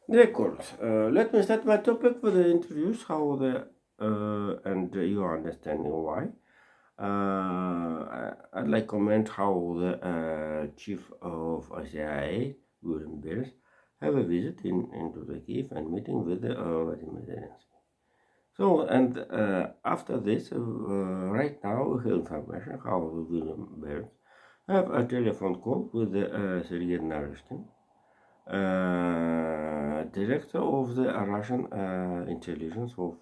Record. Let me start my topic with the introduce how the and you understanding why. I'd like comment how the chief of CIA, William Bears, have a visit into the Kiev and meeting with the Vladimir Zelensky. So and after this, right now, information how William Bears have a telephone call with the Sergei Naryshkin, director of the Russian intelligence for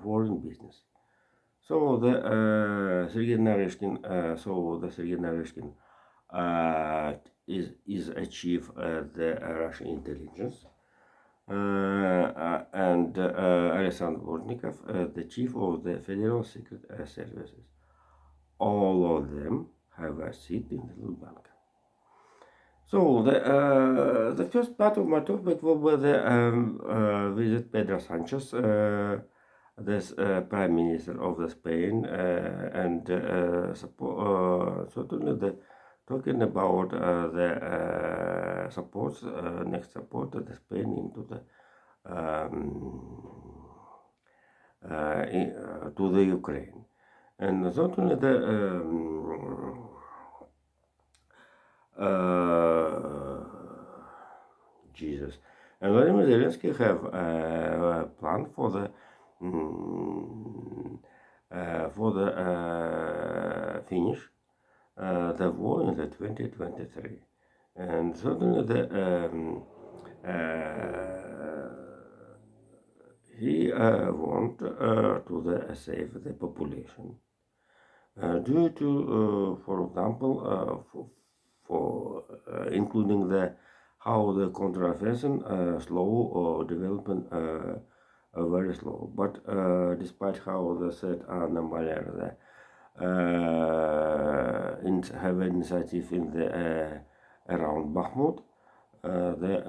foreign business. So the Sergei Naryshkin is a chief the Russian intelligence, and Alexander Bortnikov, the chief of the Federal Secret Services. All of them have a seat in the Lubyanka. So the first part of my topic will be the visit Pedro Sanchez, the Prime Minister of the Spain, and certainly the talking about the support, next support of the Spain into the to the Ukraine, and certainly the Jesus. And Vladimir Zelensky have a plan for the finish the war in the 2023, and certainly he want to save the population due to, for example, including the how the counteroffensive slow or development very slow. But despite how the said Anna Maler have an initiative in the around Bakhmut, the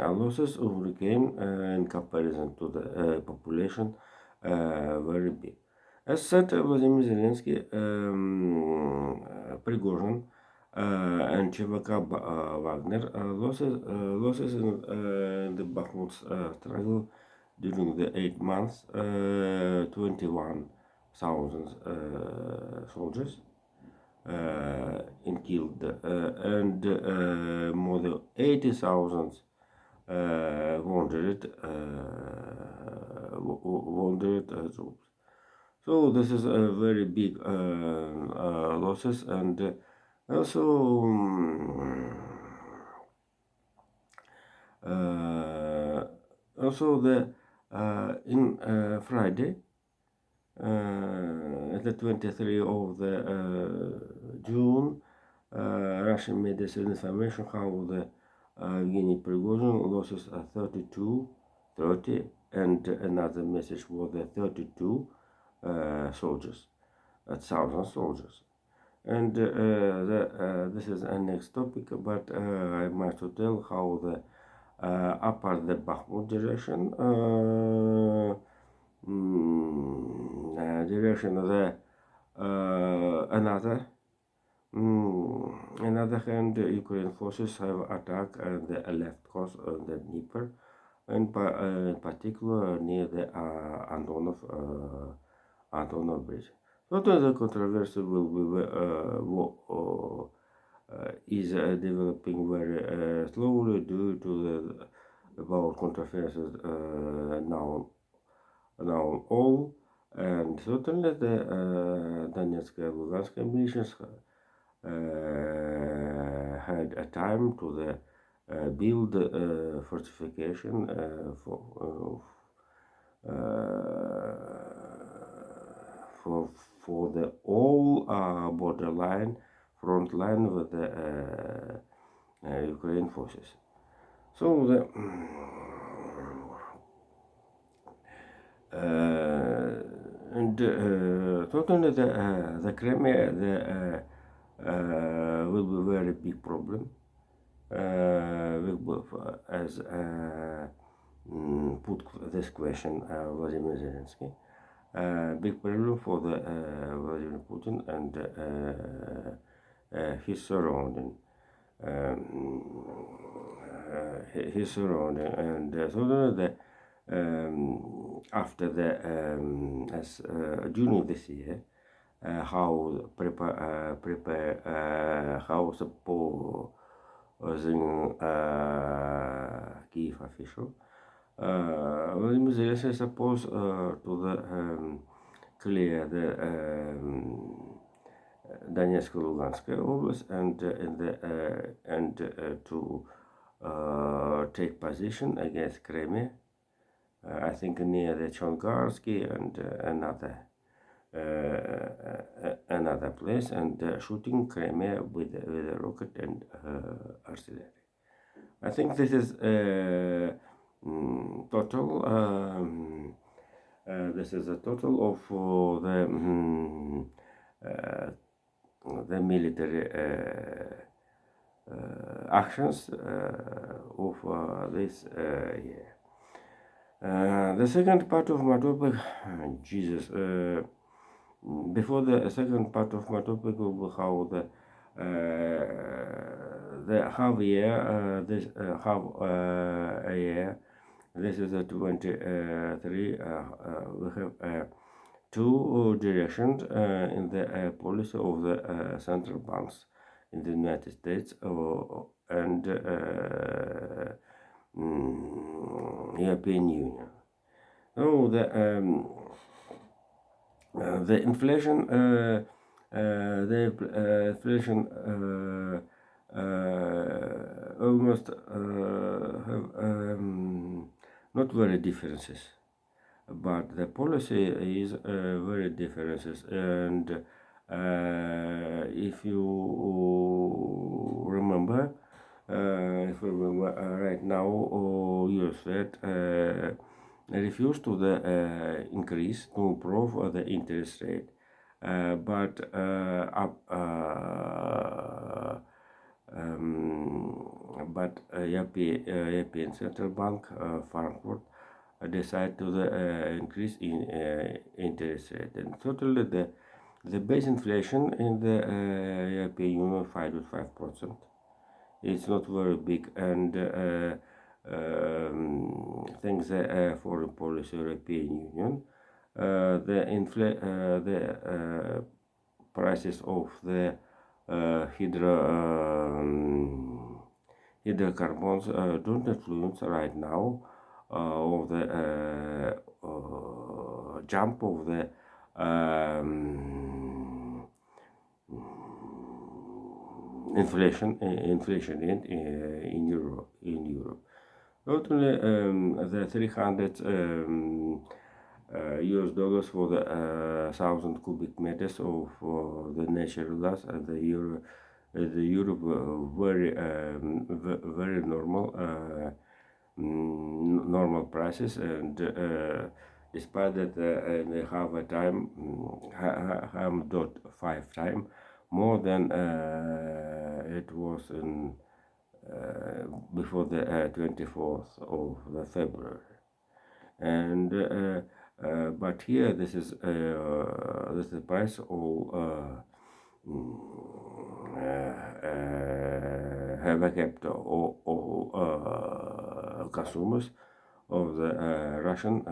losses overcame in comparison to the population very big. As said, Vladimir Zelensky, Prigozhin, and ЧВК Wagner losses in the Bakhmut struggle during the 8 months, 21,000 soldiers in killed and more than 80,000 wounded troops. So this is a very big losses, and also also the in Friday, the 23 of the June, Russian media said information how the Evgeny Prigozhin losses are 32, 30, and another message was the 32 soldiers, 1,000 soldiers. And this is a next topic, but I must to tell how the upper the Bakhmut direction, direction of the another hand, Ukraine forces have attacked the left coast of the Dnieper, and in particular near the Antonov Bridge. So the controversy will be is developing very slowly due to the about controversies now all, and certainly the Donetsk and Lugansk militias had a time to the build fortification for for the all borderline front line with the Ukraine forces. So the and totally the Crimea will be a very big problem. As put this question Vladimir Zelensky. Big problem for the Vladimir Putin and his surrounding. his surrounding, and so the after the as during this year, how prepare how supposing Kiev official Vladimir Zelensky supposed to the clear the Donetsk Lugansk Oblast and to take position against Crimea. I think near the Chongarsky and another place, and shooting Crimea with a rocket and artillery. I think this is total. This is a total of the military actions of this year. The second part of my topic, Jesus. Before the second part of my topic, how the half year, this half a year. This is a 23. We have two directions in the policy of the central banks in the United States and European Union. So the inflation, almost have not very differences, but the policy is very differences. And if you remember, right now, US Fed refused to the increase to improve the interest rate, but European Central Bank, Frankfurt, decide to the increase in interest rate, and totally the base inflation in the European Union 5.5%. It's not very big, and thanks the foreign policy European Union, the prices of the hydrocarbons don't influence right now of the jump of the inflation in Europe. Not only the 300 US dollars for the 1,000 cubic meters of the natural gas, and the Europe very normal prices, and despite that they have a time dot 5 time more than it was in before the 24th of the February, and but here this is the price of have kept all consumers of the Russian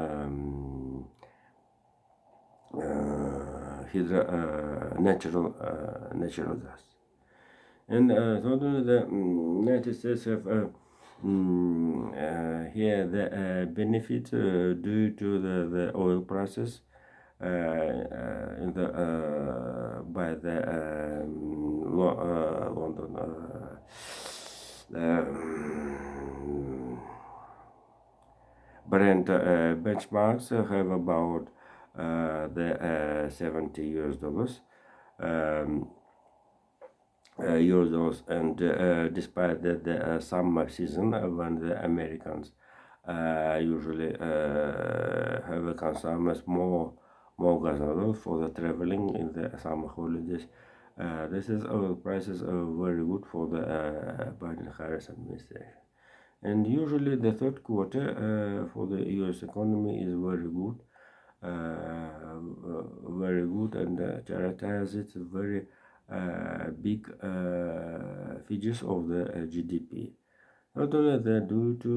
natural gas. And so the United States have here the benefit due to the oil prices in the by the London Brent benchmarks have about the 70 US dollars. Euros, and despite that the summer season when the Americans usually have consumers more gas oil for the traveling in the summer holidays, this is oil prices are very good for the Biden-Harris administration. And usually the third quarter for the US economy is very good, and characterizes very big figures of the GDP. Not only that, due to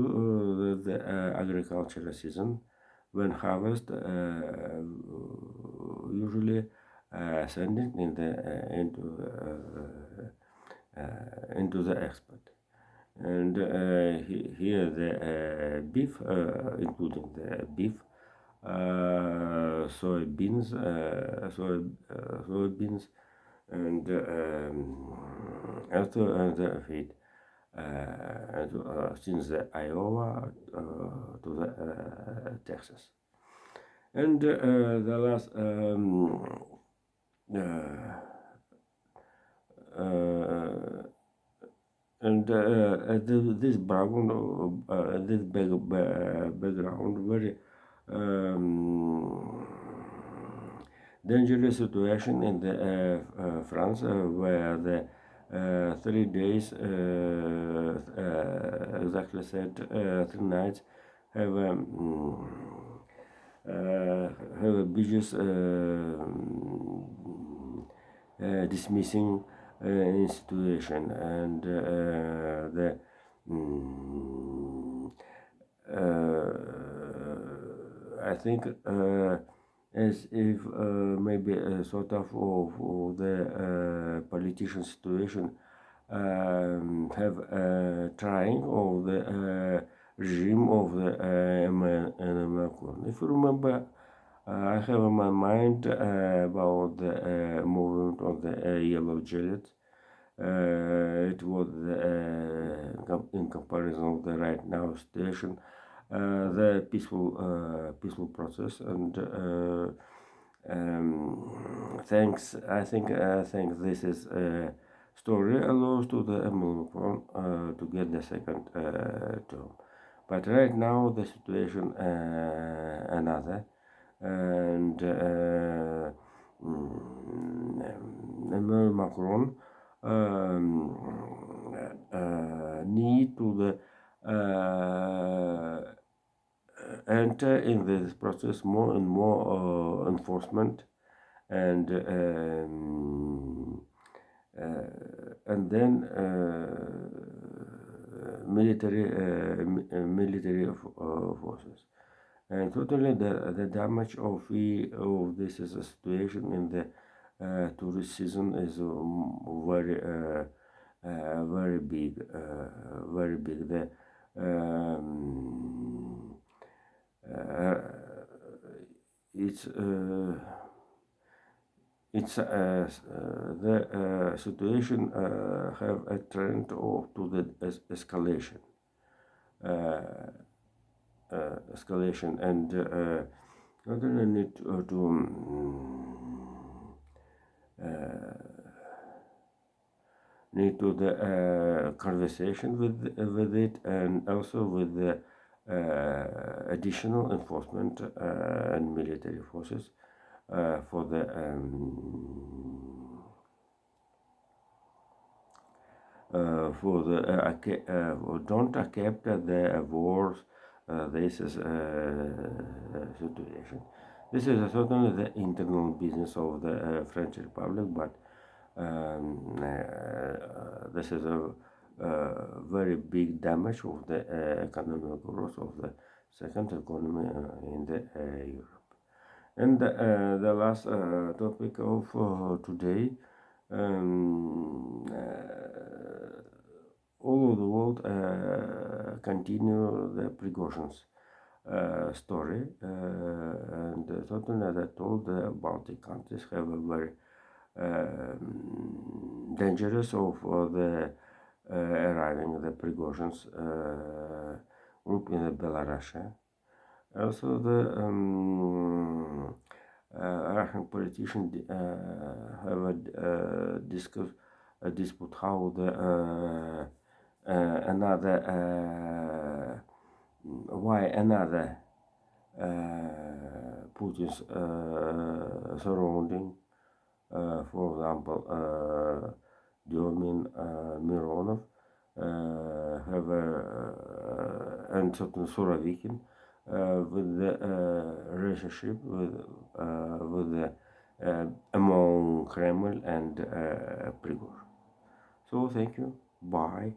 the agricultural season, when harvest usually sending into the export. And here the beef, including the beef, soybeans, and also the feed. Since the Iowa to the Texas, and the last this background very dangerous situation in the France, where the 3 days exactly said 3 nights have have a biggest dismissing situation, and the I think as if maybe a sort of the politician situation have trying of the regime of the Emmanuel Macron. If you remember, I have in my mind about the movement of the Yellow Jackets. It was in comparison of the right now situation, the peaceful process, and thanks. I think thanks this is story allows to the Emmanuel Macron to get the second term. But right now the situation another, and Emmanuel Macron need to the enter in this process more and more enforcement, and then military forces. And totally the damage of this is a situation in the tourist season is very big, very big. It's the situation have a trend of to the escalation, and not only need to the conversation with it, and also with the additional enforcement and military forces for the don't accept the wars. This is situation. This is certainly the internal business of the French Republic, but this is a very big damage of the economic growth of the second economy in the Europe. And the last topic of today, all over the world continue the Prigozhin's story, and certainly as I told, the Baltic countries have a very dangerous of the arriving the Prigozhin's group in the Belarus. Also, the Russian politicians have a dispute how the why another Putin's surrounding, for example, Diomin Mironov, have and certain Surovikin with the relationship with the among Kremlin and Prigozhin. So thank you. Bye.